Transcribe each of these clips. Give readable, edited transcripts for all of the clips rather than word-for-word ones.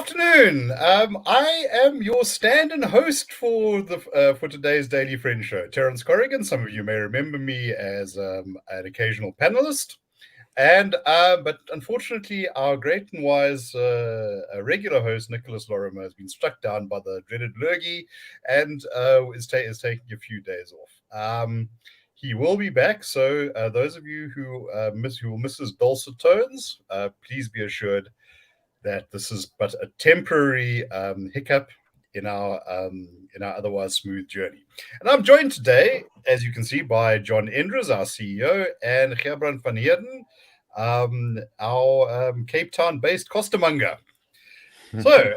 afternoon. I am your stand-in host for today's Daily Friend Show, Terence Corrigan. Some of you may remember me as an occasional panelist, but unfortunately, our great and wise regular host Nicholas Lorimer has been struck down by the dreaded lurgy and is taking a few days off. He will be back, so those of you who will miss his dulcet tones, please be assured that this is but a temporary hiccup in our otherwise smooth journey. And I'm joined today, as you can see, by John Endres, our CEO, and Gerbrandt van Heerden, our Cape Town-based costermonger. So,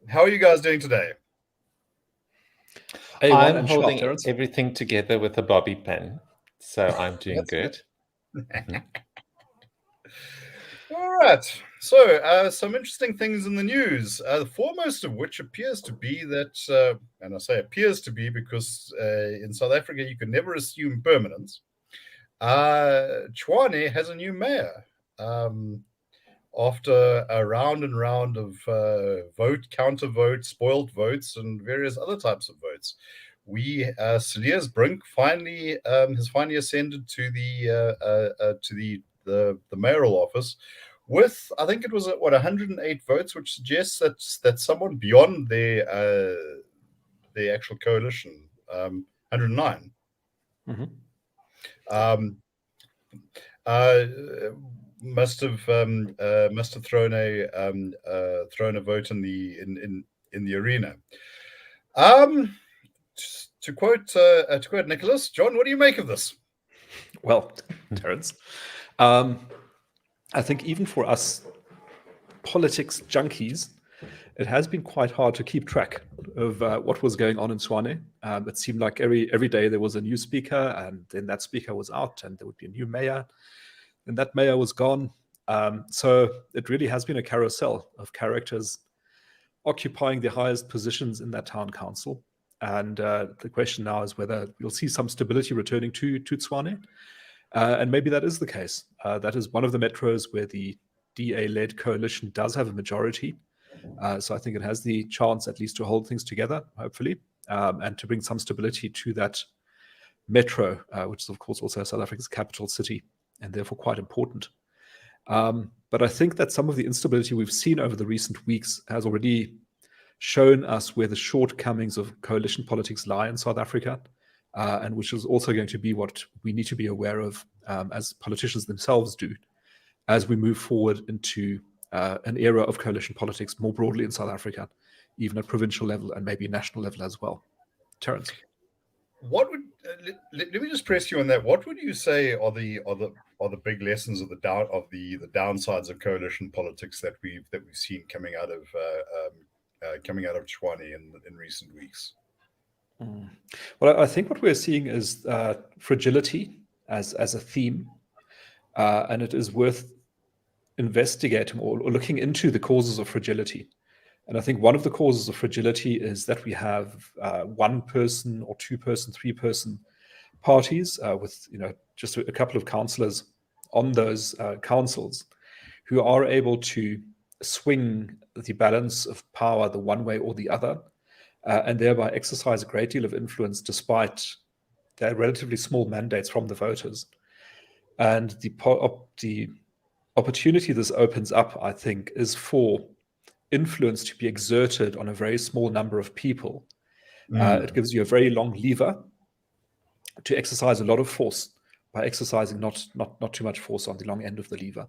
how are you guys doing today? I'm holding everything together with a bobby pin, so I'm doing good. All right. So, some interesting things in the news. The foremost of which appears to be that, and I say appears to be because in South Africa you can never assume permanence. Tshwane has a new mayor after a round and round of vote, counter vote, spoiled votes, and various other types of votes. Cilliers Brink has finally ascended to the mayoral office with, I think it was 108 votes, which suggests that someone beyond their actual coalition, 109. Must have thrown a vote in the arena. To quote Nicholas, John, what do you make of this? Well, Terence, I think even for us politics junkies, it has been quite hard to keep track of what was going on in Tshwane. It seemed like every day there was a new speaker, and then that speaker was out, and there would be a new mayor, and that mayor was gone. So it really has been a carousel of characters occupying the highest positions in that town council. And the question now is whether you'll see some stability returning to Tshwane. And maybe that is the case. That is one of the metros where the DA-led coalition does have a majority. So I think it has the chance at least to hold things together, hopefully, and to bring some stability to that metro, which is, of course, also South Africa's capital city, and therefore quite important. But I think that some of the instability we've seen over the recent weeks has already shown us where the shortcomings of coalition politics lie in South Africa, and which is also going to be what we need to be aware of as politicians themselves do, as we move forward into an era of coalition politics more broadly in South Africa, even at provincial level and maybe national level as well. Terence, what would let me just press you on that? What would you say are the big lessons of the downsides of coalition politics that we've seen coming out of Tshwane in recent weeks? Well, I think what we're seeing is fragility as a theme, and it is worth investigating or looking into the causes of fragility. And I think one of the causes of fragility is that we have one-person or two-person, three-person parties with just a couple of councillors on those councils who are able to swing the balance of power the one way or the other, and thereby exercise a great deal of influence despite their relatively small mandates from the voters. And the opportunity this opens up, I think, is for influence to be exerted on a very small number of people. It gives you a very long lever to exercise a lot of force by exercising not too much force on the long end of the lever.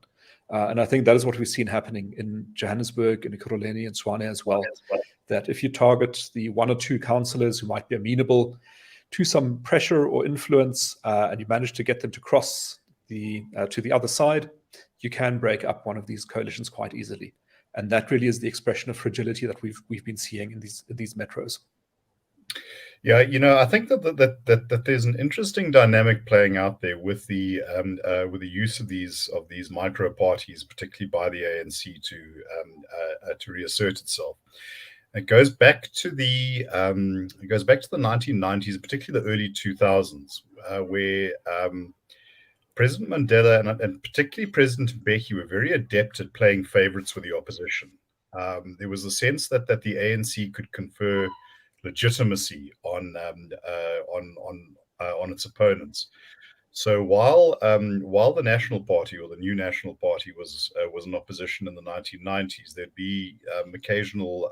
And I think that is what we've seen happening in Johannesburg, in Ekurhuleni, and Tshwane as well, that if you target the one or two councillors who might be amenable to some pressure or influence, and you manage to get them to cross to the other side, you can break up one of these coalitions quite easily. And that really is the expression of fragility that we've been seeing in these metros. Yeah, I think that there's an interesting dynamic playing out there with the use of these micro parties, particularly by the ANC, to reassert itself. It goes back to the 1990s, particularly the early 2000s, where President Mandela and particularly President Mbeki were very adept at playing favorites with the opposition. There was a sense that the ANC could confer legitimacy on its opponents. So while the National Party, or the New National Party, was in opposition in the 1990s, there'd be occasional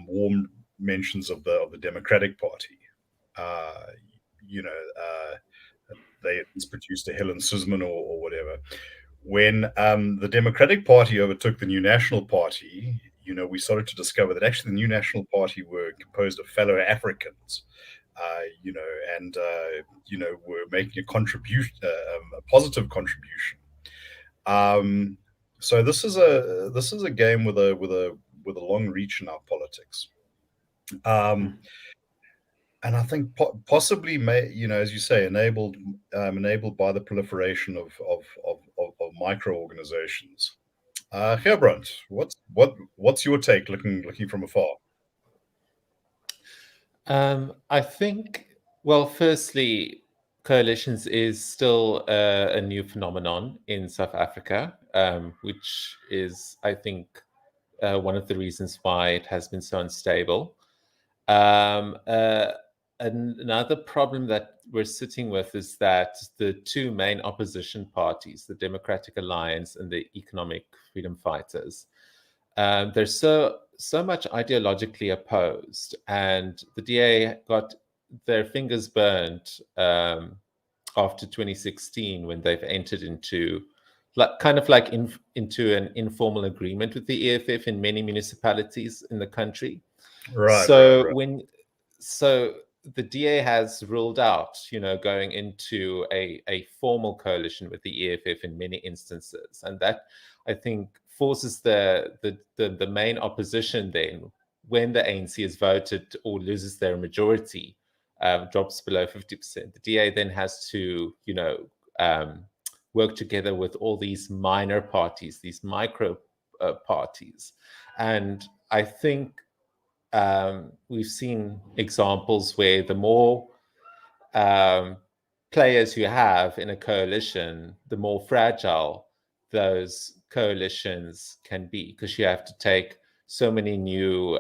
warm mentions of the Democratic Party. They produced a Helen Suzman or whatever. When the Democratic Party overtook the New National Party, we started to discover that actually the New National Party were composed of fellow Africans, and were making a positive contribution. So this is a game with a long reach in our politics. And I think possibly, as you say, enabled by the proliferation of micro organizations. Gerbrandt, what's your take looking from afar? I think, well, firstly, coalitions is still a new phenomenon in South Africa, which is, I think, one of the reasons why it has been so unstable. Another problem that we're sitting with is that the two main opposition parties, the Democratic Alliance and the Economic Freedom Fighters, they're so much ideologically opposed, and the DA got their fingers burnt after 2016 when they've entered into into an informal agreement with the EFF in many municipalities in the country. Right. So the DA has ruled out, going into a formal coalition with the EFF in many instances, and that, I think, forces the main opposition then, when the ANC is voted or loses their majority, drops below 50%. The DA then has to, work together with all these minor parties, these micro parties, and I think we've seen examples where the more players you have in a coalition, the more fragile those coalitions can be, because you have to take so many new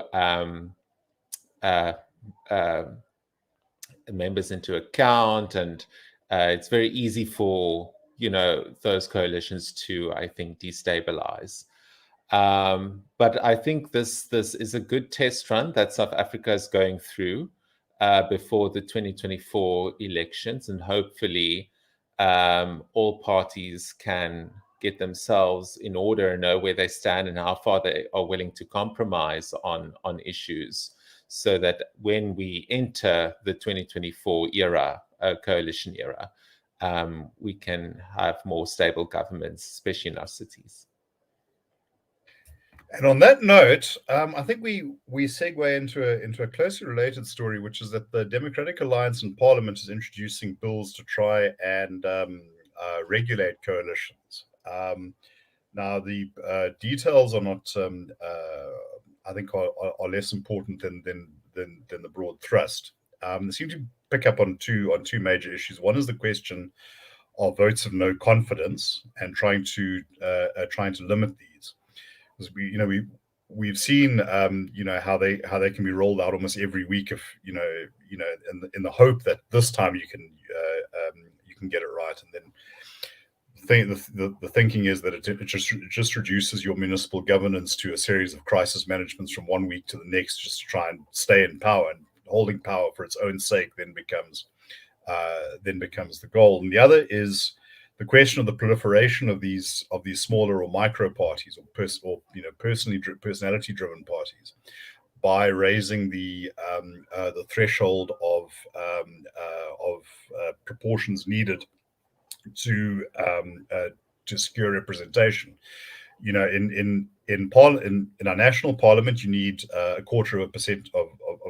members into account, and it's very easy for those coalitions to, I think, destabilize. But I think this is a good test run that South Africa is going through before the 2024 elections, and hopefully all parties can get themselves in order and know where they stand and how far they are willing to compromise on issues, so that when we enter the 2024 era, coalition era, we can have more stable governments, especially in our cities. And on that note, I think we segue into a closely related story, which is that the Democratic Alliance in Parliament is introducing bills to try and regulate coalitions. Now, the details are not, I think, are less important than the broad thrust. They seem to pick up on two major issues. One is the question of votes of no confidence and trying to limit these. Because we've seen how they can be rolled out almost every week, if in the hope that this time you can get it right. And then the thinking is that it just reduces your municipal governance to a series of crisis managements from one week to the next, just to try and stay in power, and holding power for its own sake then becomes the goal. And the other is the question of the proliferation of these smaller or micro parties, or personality-driven parties, by raising the threshold of proportions needed to secure representation. In our national parliament, you need a quarter of a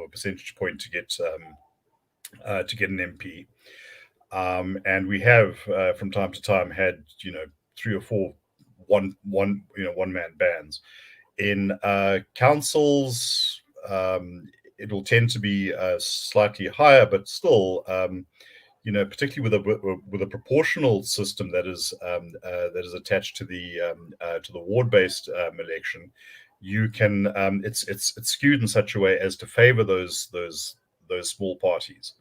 percentage point to get an MP. And we have from time to time had 3 or 4 one-man bands. In councils, it will tend to be slightly higher, but still, particularly with a proportional system that is attached to the ward-based election, you can it's skewed in such a way as to favor those small parties,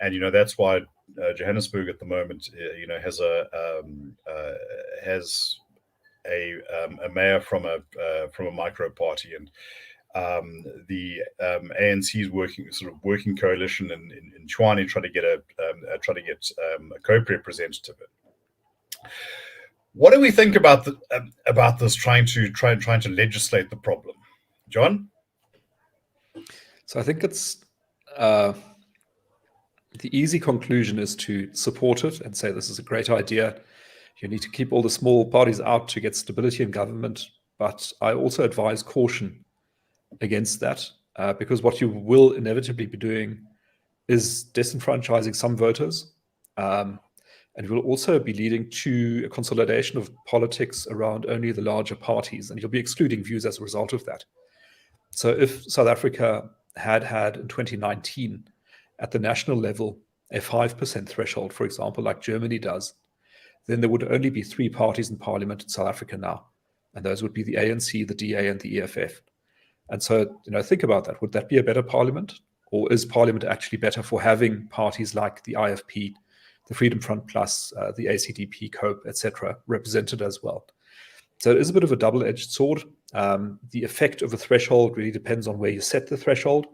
and that's why Johannesburg at the moment has a mayor from a micro party, and the ANC is working coalition in Tshwane try to get a co-representative. What do we think about this trying to legislate the problem, John? So I think it's the easy conclusion is to support it and say this is a great idea. You need to keep all the small parties out to get stability in government. But I also advise caution against that, because what you will inevitably be doing is disenfranchising some voters. And it will also be leading to a consolidation of politics around only the larger parties. And you'll be excluding views as a result of that. So if South Africa had in 2019 at the national level a 5% threshold, for example, like Germany does, then there would only be 3 parties in parliament in South Africa now. And those would be the ANC, the DA, and the EFF. And so, think about that. Would that be a better parliament? Or is parliament actually better for having parties like the IFP, the Freedom Front Plus, the ACDP, COPE, etc., represented as well? So it is a bit of a double-edged sword. The effect of a threshold really depends on where you set the threshold.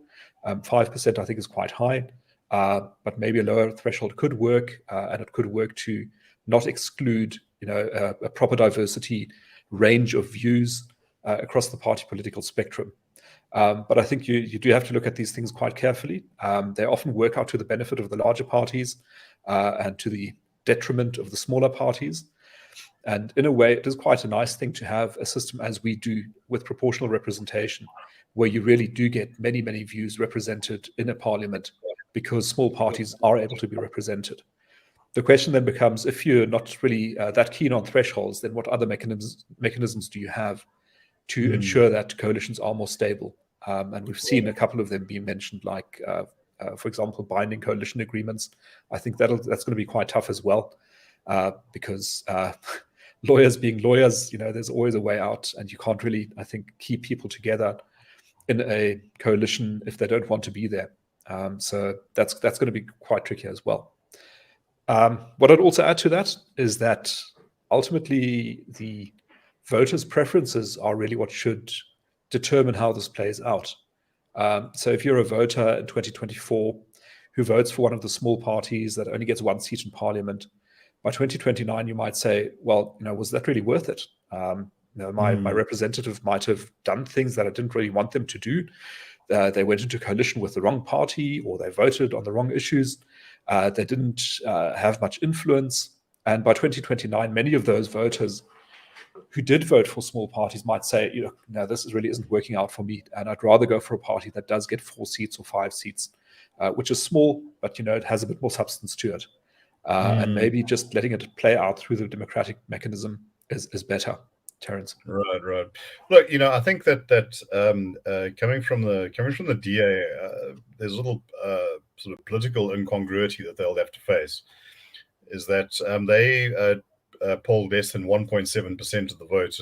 5% I think is quite high, but maybe a lower threshold could work, and it could work to not exclude a proper diversity range of views across the party political spectrum. But I think you do have to look at these things quite carefully. They often work out to the benefit of the larger parties and to the detriment of the smaller parties. And in a way, it is quite a nice thing to have a system as we do with proportional representation, where you really do get many, many views represented in a parliament because small parties are able to be represented. The question then becomes, if you're not really that keen on thresholds, then what other mechanisms do you have to ensure that coalitions are more stable? And we've seen a couple of them being mentioned, like, for example, binding coalition agreements. I think that's going to be quite tough as well, because lawyers being lawyers, there's always a way out, and you can't really, I think, keep people together in a coalition if they don't want to be there. So that's going to be quite tricky as well. What I'd also add to that is that ultimately the voters' preferences are really what should determine how this plays out. So if you're a voter in 2024 who votes for one of the small parties that only gets 1 seat in parliament, by 2029 you might say, well, was that really worth it? My representative might have done things that I didn't really want them to do. They went into coalition with the wrong party, or they voted on the wrong issues. They didn't have much influence. And by 2029, many of those voters who did vote for small parties might say, no, this really isn't working out for me. And I'd rather go for a party that does get 4 seats or 5 seats, which is small, but, it has a bit more substance to it. And maybe just letting it play out through the democratic mechanism is better. Terence. Right. Look, I think that coming from the DA, there's a little sort of political incongruity that they'll have to face. Is that they polled less than 1.7% of the vote,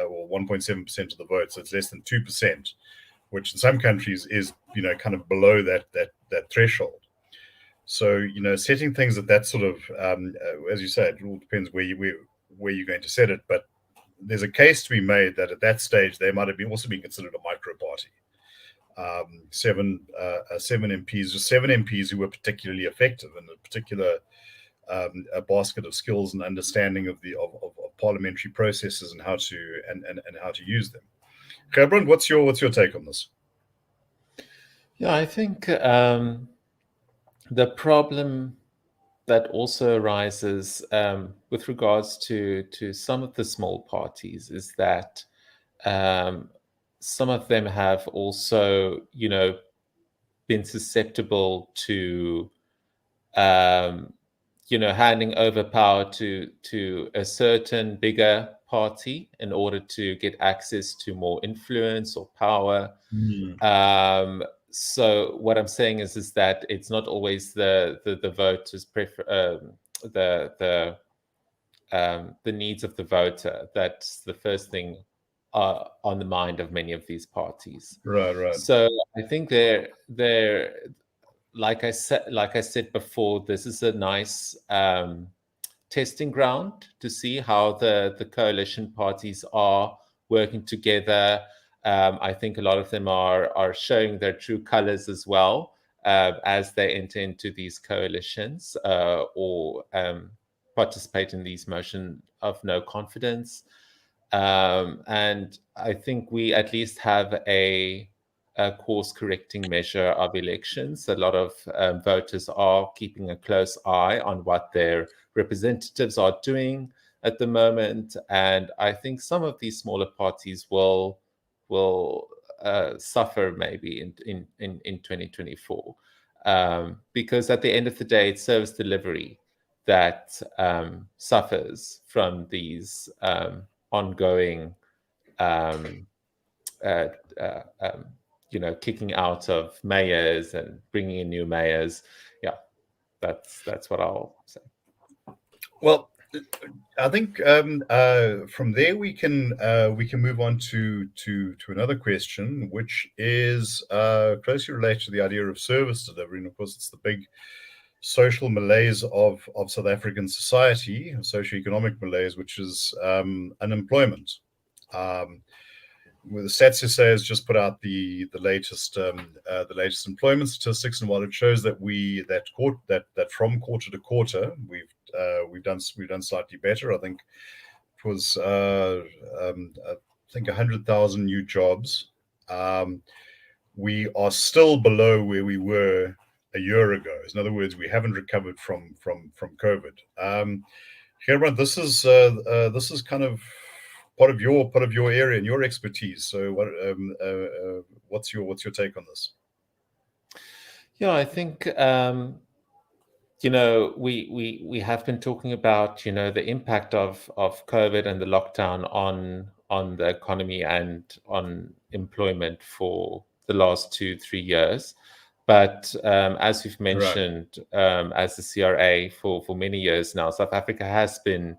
or 1.7% of the vote, so it's less than 2%, which in some countries is kind of below that threshold. So setting things at that sort of, as you said, it all depends where you're going to set it, but there's a case to be made that at that stage they might have also been considered a micro party. 7 MPs, just 7 MPs who were particularly effective in a particular a basket of skills and understanding of parliamentary processes and how to use them. Gerbrandt, what's your take on this? Yeah, I think the problem that also arises with regards to some of the small parties is that some of them have also, been susceptible to, handing over power to a certain bigger party in order to get access to more influence or power. So what I'm saying is that it's not always the voters' the needs of the voter. That's the first thing on the mind of many of these parties. Right. So I think they're like I said before, this is a nice testing ground to see how the coalition parties are working together. I think a lot of them are showing their true colors as well as they enter into these coalitions or participate in these motion of no confidence. And I think we at least have a course correcting measure of elections. A lot of voters are keeping a close eye on what their representatives are doing at the moment. And I think some of these smaller parties will suffer maybe in 2024. Because at the end of the day, it's service delivery that suffers from these ongoing kicking out of mayors and bringing in new mayors. Yeah, that's what I'll say. Well, I think from there we can move on to another question, which is closely related to the idea of service delivery, and of course it's the big social malaise of South African society, socioeconomic malaise, which is unemployment. The StatsSA has just put out the latest employment statistics, and while it shows that that from quarter to quarter we've done slightly better. I think it was I think 100,000 new jobs. We are still below where we were a year ago. In other words, we haven't recovered from COVID. Gerbrandt, this is kind of part of your area and your expertise. So, what's your take on this? Yeah, I think we have been talking about the impact of COVID and the lockdown on the economy and on employment for the last 2-3 years. But as we've mentioned, as the CRA for many years now, South Africa has been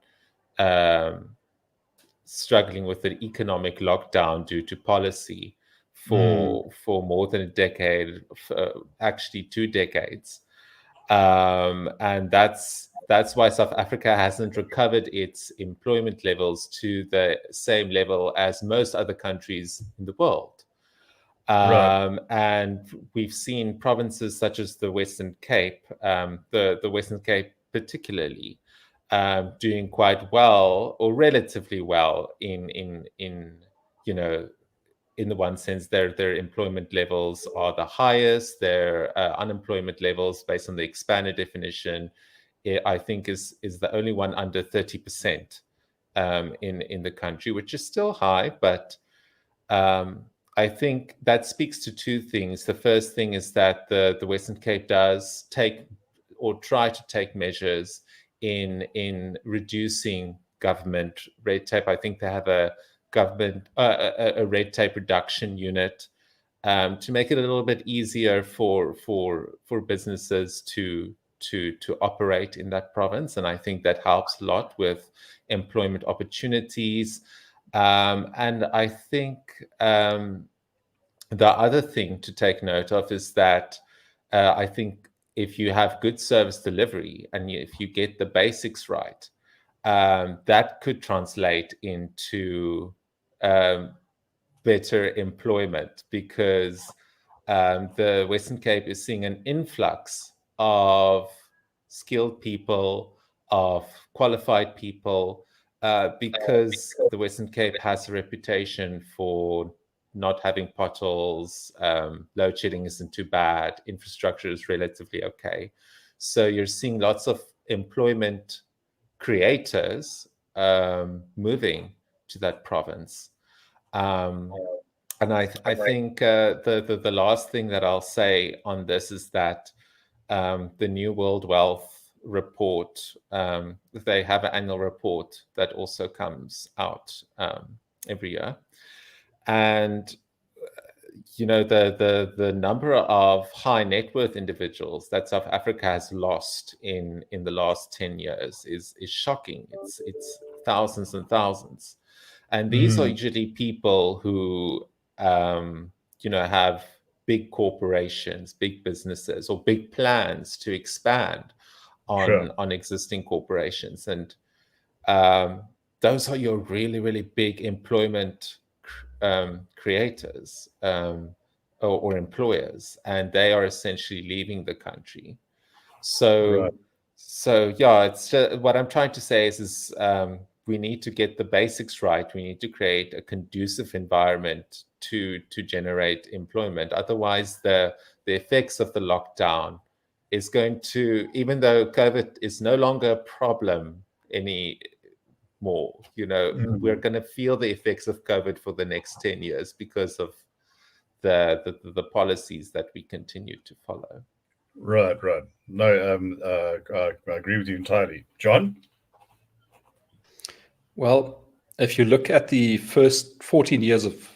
struggling with an economic lockdown due to policy for more than a decade, actually 2 decades. And that's why South Africa hasn't recovered its employment levels to the same level as most other countries in the world. And we've seen provinces such as the Western Cape, the Western Cape particularly, doing quite well or relatively well in the one sense. Their employment levels are the highest. Their unemployment levels, based on the expanded definition, I think is the only one under 30% in the country, which is still high, but I think that speaks to 2 things. The first thing is that the Western Cape does take or try to take measures in reducing government red tape. I think they have a red tape reduction unit to make it a little bit easier for businesses to operate in that province, and I think that helps a lot with employment opportunities. And I think the other thing to take note of is that I think if you have good service delivery and if you get the basics right, that could translate into better employment, because the Western Cape is seeing an influx of skilled people, of qualified people, because the Western Cape has a reputation for not having potholes, load shedding isn't too bad, infrastructure is relatively okay. So you're seeing lots of employment creators moving to that province. And I think the last thing that I'll say on this is that the New World Wealth report, they have an annual report that also comes out every year. And the number of high net worth individuals that South Africa has lost in the last 10 years is shocking. It's thousands and thousands. And these are usually people who, have big corporations, big businesses, or big plans to expand on existing corporations. And those are your really, really big employment creators or employers, and they are essentially leaving the country. So yeah, it's just, what I'm trying to say is we need to get the basics right. We need to create a conducive environment to generate employment. Otherwise, the effects of the lockdown is going to, even though COVID is no longer a problem anymore, we're going to feel the effects of COVID for the next 10 years because of the policies that we continue to follow. Right. No, I agree with you entirely. John? Well, if you look at the first 14 years of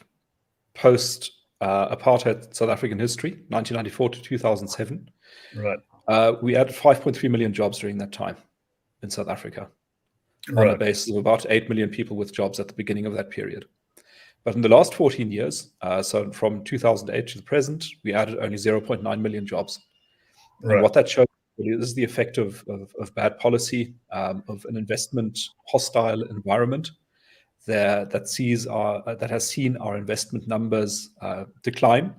post-apartheid South African history, 1994 to 2007, right, we added 5.3 million jobs during that time in South Africa, on a basis of about 8 million people with jobs at the beginning of that period. But in the last 14 years, so from 2008 to the present, we added only 0.9 million jobs. And what that shows is the effect of bad policy, of an investment hostile environment that has seen our investment numbers decline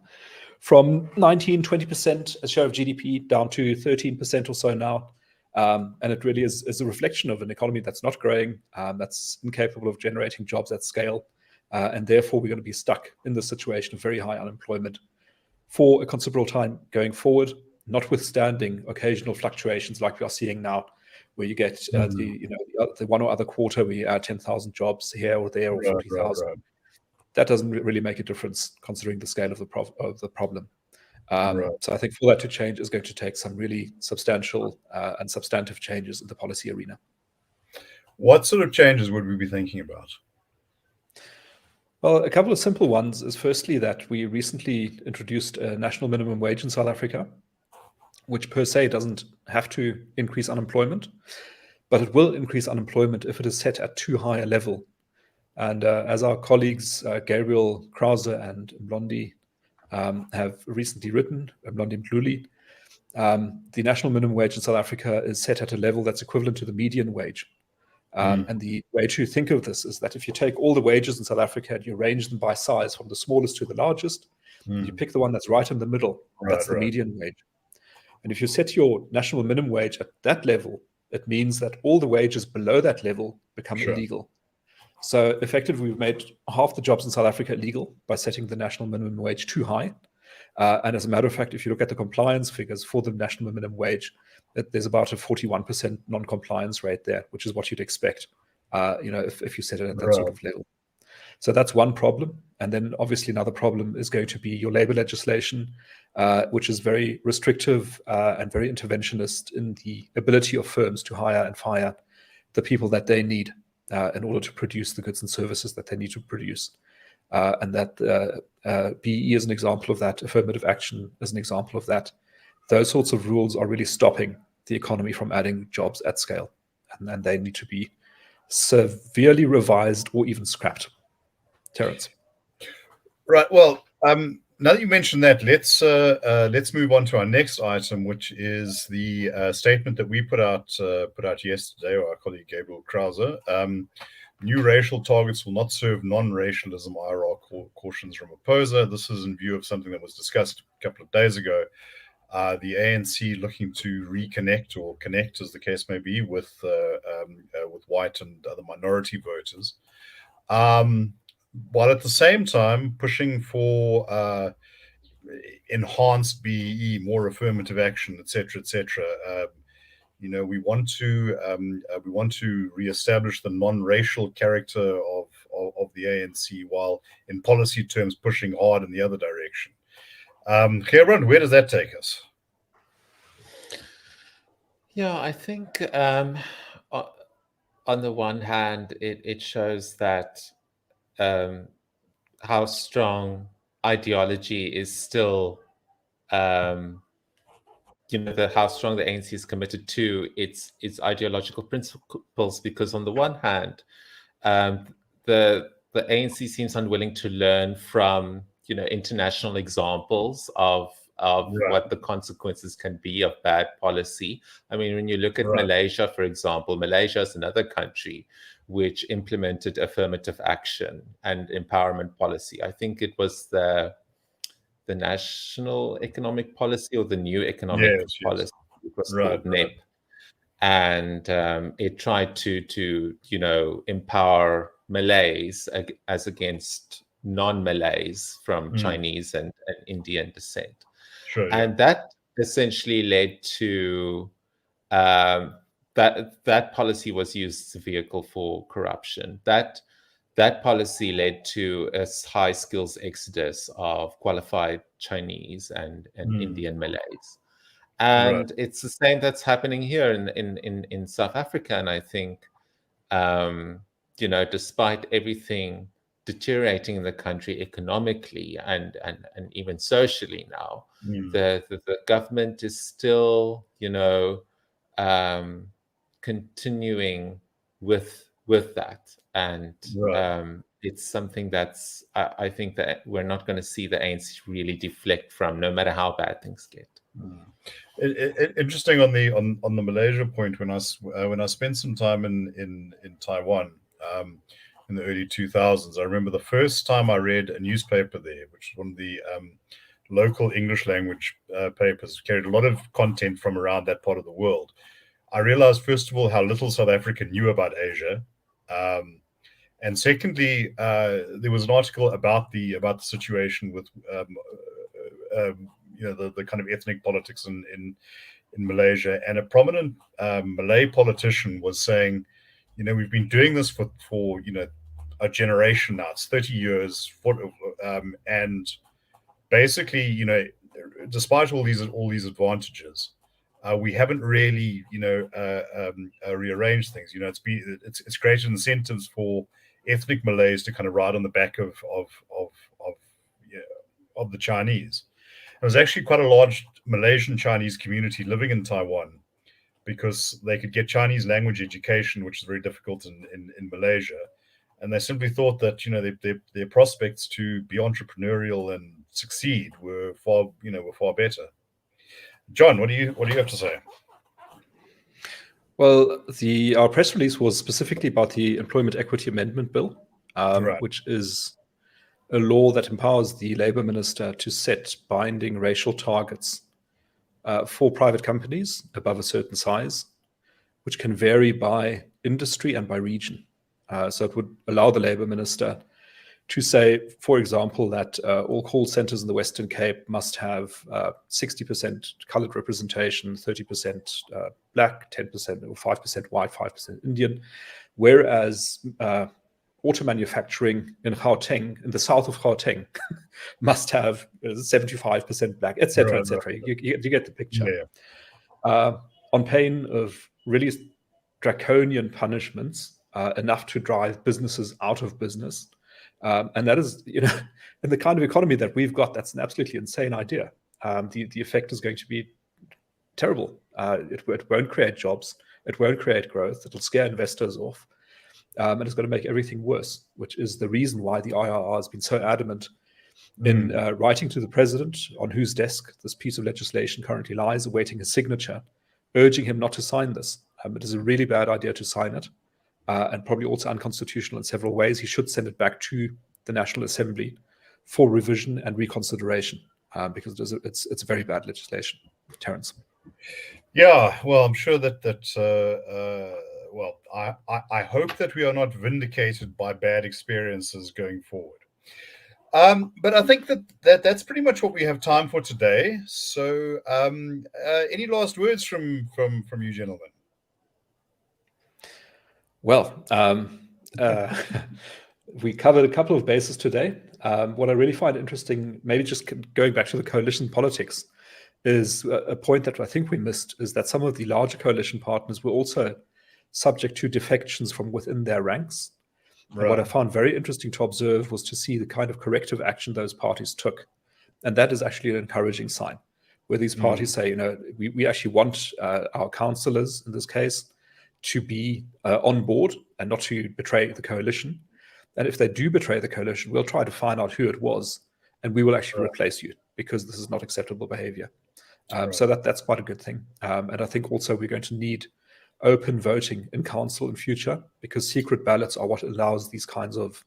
from 19-20% as share of GDP down to 13% or so now. And it really is a reflection of an economy that's not growing, that's incapable of generating jobs at scale. And therefore, we're going to be stuck in the situation of very high unemployment for a considerable time going forward, notwithstanding occasional fluctuations like we are seeing now, where you get the one or other quarter where you add 10,000 jobs here or there, or 40,000. That doesn't really make a difference considering the scale of the problem. So I think for that to change is going to take some really substantial and substantive changes in the policy arena. What sort of changes would we be thinking about? Well, a couple of simple ones is firstly that we recently introduced a national minimum wage in South Africa, which per se doesn't have to increase unemployment, but it will increase unemployment if it is set at too high a level. And as our colleagues Gabriel Krause and Mlondi have recently written, Mlondi Mdluli, the national minimum wage in South Africa is set at a level that's equivalent to the median wage. And the way to think of this is that if you take all the wages in South Africa and you arrange them by size from the smallest to the largest, you pick the one that's right in the middle. That's the median wage. And if you set your national minimum wage at that level, it means that all the wages below that level become illegal. So effectively, we've made half the jobs in South Africa illegal by setting the national minimum wage too high. And as a matter of fact, if you look at the compliance figures for the national minimum wage, there's about a 41% non-compliance rate there, which is what you'd expect, if you set it at that sort of level. So that's one problem. And then obviously another problem is going to be your labor legislation, which is very restrictive and very interventionist in the ability of firms to hire and fire the people that they need in order to produce the goods and services that they need to produce. And that BE is an example of that, affirmative action is an example of that. Those sorts of rules are really stopping the economy from adding jobs at scale. And they need to be severely revised or even scrapped. Terence. Right. Well, now that you mentioned that, let's move on to our next item, which is the statement that we put out yesterday, or our colleague Gabriel Krause. New racial targets will not serve non-racialism, IRR cautions Ramaphosa. This is in view of something that was discussed a couple of days ago. The ANC looking to reconnect or connect, as the case may be, with white and other minority voters, while at the same time pushing for enhanced BEE, more affirmative action, etc., etc. We want to reestablish the non-racial character of the ANC, while in policy terms pushing hard in the other direction. Gerbrandt, where does that take us? Yeah, I think on the one hand, it shows that how strong ideology is still, how strong the ANC is committed to its ideological principles. Because on the one hand, the the ANC seems unwilling to learn from, international examples of Right. what the consequences can be of bad policy. I mean, when you look at Right. Malaysia, for example, Malaysia is another country which implemented affirmative action and empowerment policy. I think it was the national economic policy or the new economic Yes. policy. It was Right. called NEP, and it tried to empower Malays as against non-Malays from Chinese and Indian descent. Sure. Yeah. And that essentially led to that policy was used as a vehicle for corruption. That policy led to a high skills exodus of qualified Chinese and Indian Malays. Right. And it's the same that's happening here in South Africa. And I think, despite everything deteriorating in the country economically and even socially now, the government is still, continuing with that. And Right. it's something that's, I think that we're not going to see the ANC really deflect from, no matter how bad things get. Interesting on the Malaysia point. When I spent some time in Taiwan in the early 2000s, I remember the first time I read a newspaper there, which was one of the local English language papers, carried a lot of content from around that part of the world. I realized, first of all, how little South Africa knew about Asia. And secondly, there was an article about the situation with the kind of ethnic politics in Malaysia, and a prominent Malay politician was saying, we've been doing this for a generation now. It's 30 years, and basically, despite all these advantages, we haven't really rearranged things. It's created incentives for ethnic Malays to kind of ride on the back of the Chinese. There was actually quite a large Malaysian Chinese community living in Taiwan because they could get Chinese language education, which is very difficult in Malaysia. And they simply thought that their prospects to be entrepreneurial and succeed were far better. John, what do you have to say? Well, our press release was specifically about the Employment Equity Amendment Bill, Right. which is a law that empowers the Labour Minister to set binding racial targets for private companies above a certain size, which can vary by industry and by region. So it would allow the Labour Minister to say, for example, that all call centres in the Western Cape must have 60% coloured representation, 30% black, 10% or 5% white, 5% Indian, whereas auto manufacturing in Gauteng, in the south of Gauteng, must have 75% black, etc., etc. You get the picture. Yeah. On pain of really draconian punishments, enough to drive businesses out of business. And that is, in the kind of economy that we've got, that's an absolutely insane idea. The effect is going to be terrible. It won't create jobs. It won't create growth. It'll scare investors off. And it's going to make everything worse, which is the reason why the IRR has been so adamant in writing to the president, on whose desk this piece of legislation currently lies, awaiting his signature, urging him not to sign this. It is a really bad idea to sign it, and probably also unconstitutional in several ways. He should send it back to the National Assembly for revision and reconsideration, because it's very bad legislation. Terence. Yeah, well, I'm sure that I hope that we are not vindicated by bad experiences going forward. But I think that's pretty much what we have time for today. So, any last words from you gentlemen? Well, we covered a couple of bases today. What I really find interesting, maybe just going back to the coalition politics, is a point that I think we missed, is that some of the larger coalition partners were also subject to defections from within their ranks. Right. And what I found very interesting to observe was to see the kind of corrective action those parties took. And that is actually an encouraging sign, where these parties say, we actually want our councillors, in this case, to be on board and not to betray the coalition. And if they do betray the coalition, we'll try to find out who it was, and we will actually replace you, because this is not acceptable behavior. So that's quite a good thing. And I think also we're going to need open voting in council in future, because secret ballots are what allows these kinds of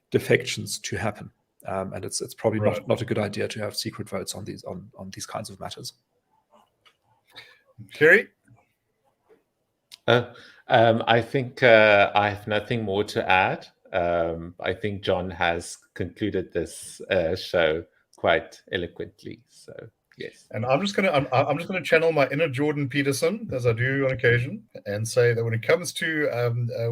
defections to happen. And it's probably not a good idea to have secret votes on these kinds of matters. Kerry? I think I have nothing more to add. I think John has concluded this show quite eloquently. So yes. And I'm just gonna channel my inner Jordan Peterson, as I do on occasion, and say that when it comes to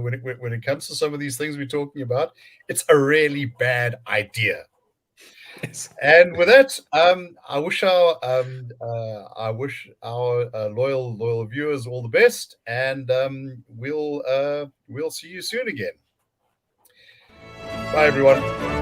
when it comes to some of these things we're talking about, it's a really bad idea. Yes. And with that, I wish our loyal viewers all the best, and we'll see you soon again. Bye, everyone.